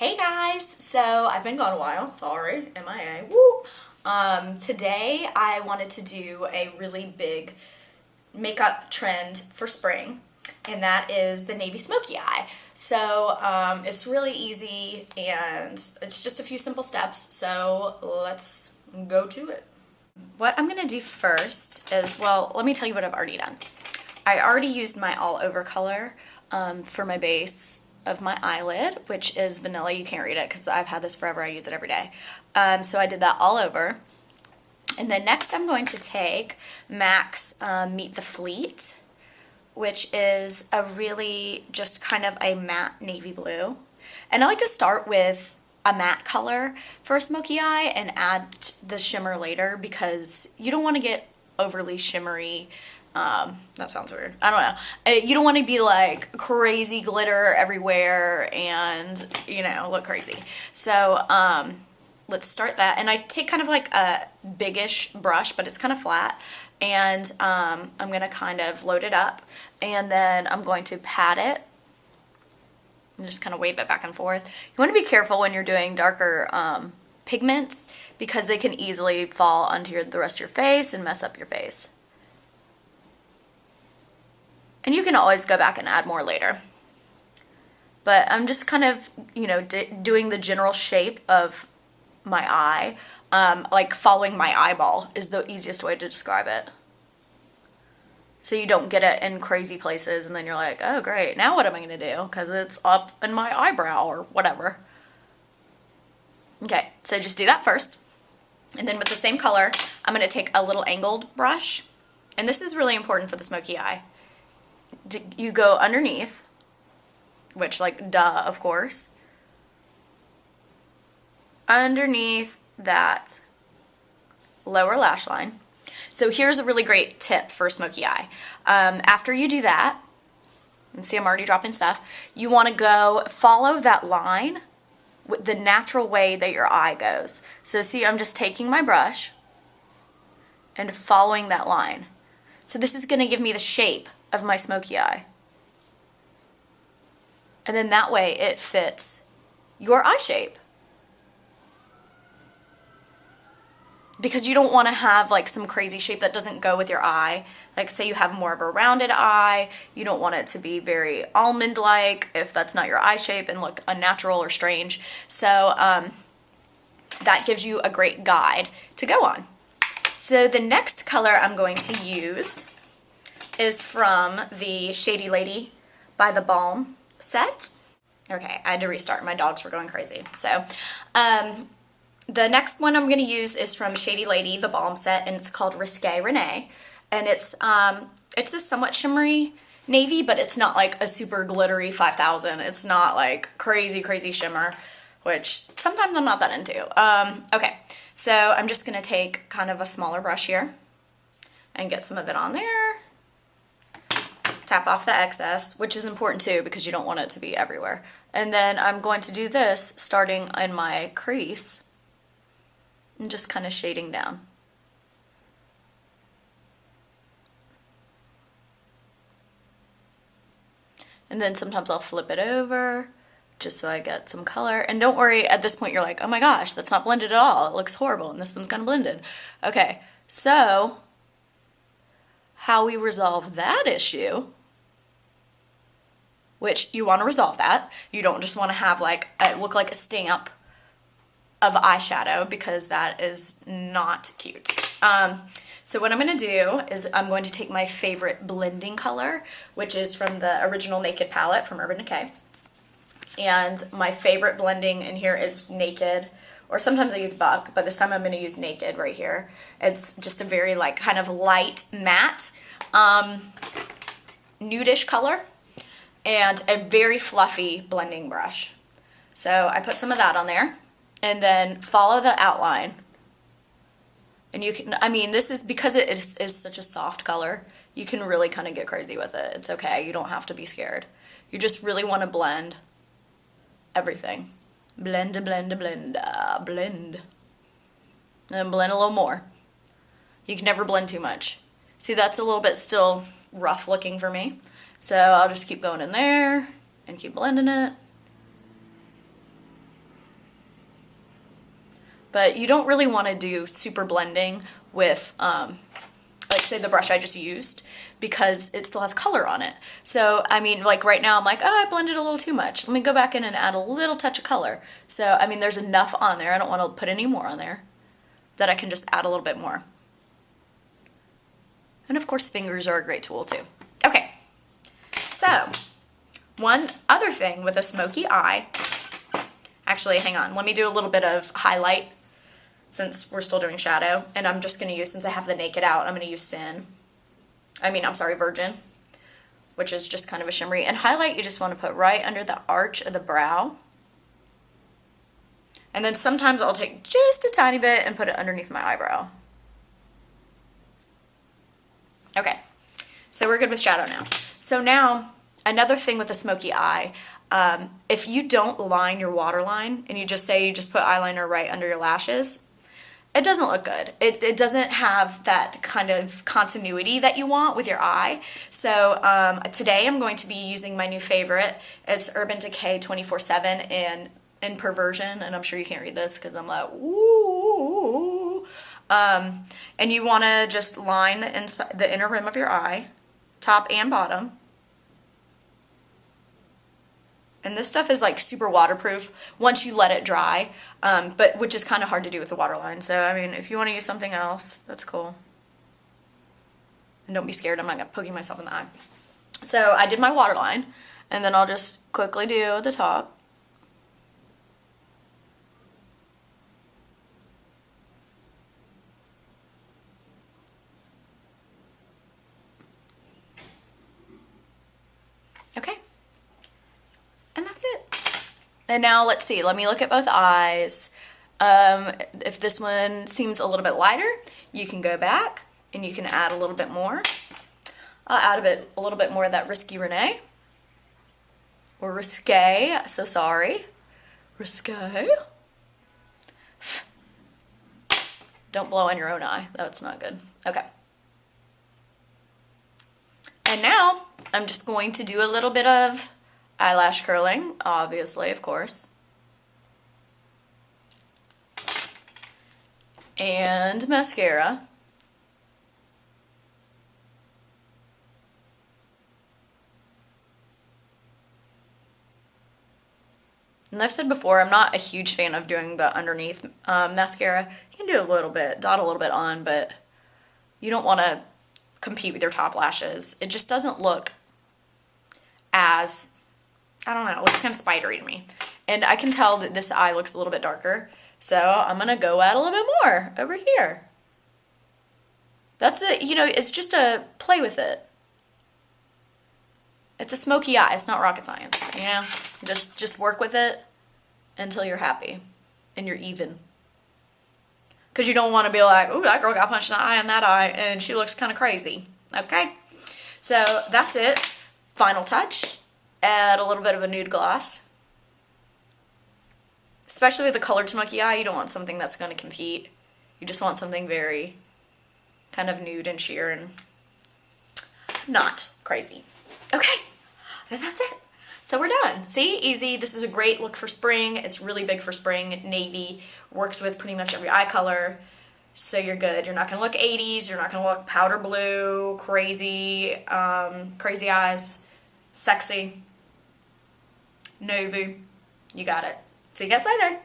Hey guys! So I've been gone a while, sorry, MIA, woo! Today I wanted to do a really big makeup trend for spring, and that is the navy smoky eye. So it's really easy and it's just a few simple steps, so let's go to it. What I'm going to do first is, well, let me tell you what I've already done. I already used my all over color for my base of my eyelid, which is vanilla. You can't read it because I've had this forever. I use it every day. So I did that all over. And then next I'm going to take MAC's Meet the Fleet, which is a really just kind of a matte navy blue. And I like to start with a matte color for a smoky eye and add the shimmer later because you don't want to get overly shimmery. That sounds weird. I don't know. You don't want to be like crazy glitter everywhere and, you know, look crazy. So, let's start that. And I take kind of like a biggish brush, but it's kind of flat. And, I'm going to kind of load it up. And then I'm going to pat it. And just kind of wave it back and forth. You want to be careful when you're doing darker, pigments because they can easily fall onto the rest of your face and mess up your face. And you can always go back and add more later. But I'm just kind of, you know, doing the general shape of my eye. Like following my eyeball is the easiest way to describe it. So you don't get it in crazy places and then you're like, oh great, now what am I going to do? Because it's up in my eyebrow or whatever. Okay, so just do that first. And then with the same color, I'm going to take a little angled brush. And this is really important for the smoky eye. You go underneath, which, like, duh, of course, underneath that lower lash line. So here's a really great tip for smoky eye. After you do that, and see I'm already dropping stuff, you want to go follow that line with the natural way that your eye goes. So see, I'm just taking my brush and following that line. So this is going to give me the shape of my smoky eye. And then that way it fits your eye shape. Because you don't want to have like some crazy shape that doesn't go with your eye. Like say you have more of a rounded eye, you don't want it to be very almond-like if that's not your eye shape and look unnatural or strange. So that gives you a great guide to go on. So the next color I'm going to use is from the Shady Lady by the Balm set. Okay, I had to restart. My dogs were going crazy. So, the next one I'm going to use is from Shady Lady, the Balm set, and it's called Risque Renee. And it's a somewhat shimmery navy, but it's not like a super glittery 5000. It's not like crazy, crazy shimmer, which sometimes I'm not that into. Okay, so I'm just going to take kind of a smaller brush here and get some of it on there. Tap off the excess, which is important too because you don't want it to be everywhere. And then I'm going to do this starting in my crease and just kind of shading down. And then sometimes I'll flip it over just so I get some color. And don't worry, at this point you're like, oh my gosh, that's not blended at all. It looks horrible and this one's kind of blended. Okay, so how we resolve that issue, which you want to resolve that. You don't just want to have like it look like a stamp of eyeshadow because that is not cute. So what I'm going to do is I'm going to take my favorite blending color, which is from the original Naked palette from Urban Decay. And my favorite blending in here is Naked, or sometimes I use Buck, but this time I'm going to use Naked right here. It's just a very like kind of light matte, nudish color. And a very fluffy blending brush. So I put some of that on there and then follow the outline. And you can, I mean, this is because it is such a soft color, you can really kind of get crazy with it. It's okay, you don't have to be scared. You just really want to blend everything. Blend, blend, blend, blend. And then blend a little more. You can never blend too much. See, that's a little bit still rough looking for me. So I'll just keep going in there and keep blending it. But you don't really want to do super blending with, like say the brush I just used, because it still has color on it. So, I mean, like right now I'm like, oh, I blended a little too much. Let me go back in and add a little touch of color. So, I mean, there's enough on there. I don't want to put any more on there, that I can just add a little bit more. And of course, fingers are a great tool too. Okay, so one other thing with a smoky eye, actually, hang on, let me do a little bit of highlight since we're still doing shadow, and I'm just going to use, since I have the naked out, I'm going to use Virgin, which is just kind of a shimmery. And highlight, you just want to put right under the arch of the brow. And then sometimes I'll take just a tiny bit and put it underneath my eyebrow. Okay, so we're good with shadow now. So now, another thing with a smoky eye, if you don't line your waterline and you just say you just put eyeliner right under your lashes, it doesn't look good. It doesn't have that kind of continuity that you want with your eye. So today I'm going to be using my new favorite. It's Urban Decay 24/7 in Perversion, and I'm sure you can't read this because I'm like, woo. And you want to just line the inner rim of your eye, top and bottom. And this stuff is like super waterproof once you let it dry, but which is kind of hard to do with the waterline. So, I mean, if you want to use something else, that's cool. And don't be scared, I'm not poking myself in the eye. So I did my waterline, and then I'll just quickly do the top. Okay. And that's it. And now let's see, let me look at both eyes. If this one seems a little bit lighter, you can go back and you can add a little bit more. I'll add a little bit more of that Risky Renee. Or Risque, so sorry. Risque. Don't blow on your own eye, that's not good. Okay. And now, I'm just going to do a little bit of eyelash curling, obviously, of course. And mascara. And I've said before, I'm not a huge fan of doing the underneath mascara. You can do a little bit, dot a little bit on, but you don't want to compete with your top lashes. It just doesn't look as, I don't know, it looks kind of spidery to me. And I can tell that this eye looks a little bit darker, so I'm going to go add a little bit more over here. That's it, you know, it's just a play with it. It's a smoky eye, it's not rocket science, you know? Just work with it until you're happy and you're even. Because you don't want to be like, ooh, that girl got punched in the eye and that eye, and she looks kind of crazy. Okay? So that's it. Final touch. Add a little bit of a nude gloss. Especially with the colored smoky eye, you don't want something that's going to compete. You just want something very kind of nude and sheer and not crazy. Okay, and that's it. So we're done. See, easy. This is a great look for spring. It's really big for spring. Navy works with pretty much every eye color, so you're good. You're not going to look 80s. You're not going to look powder blue, crazy, crazy eyes, sexy, navy. You got it. See you guys later.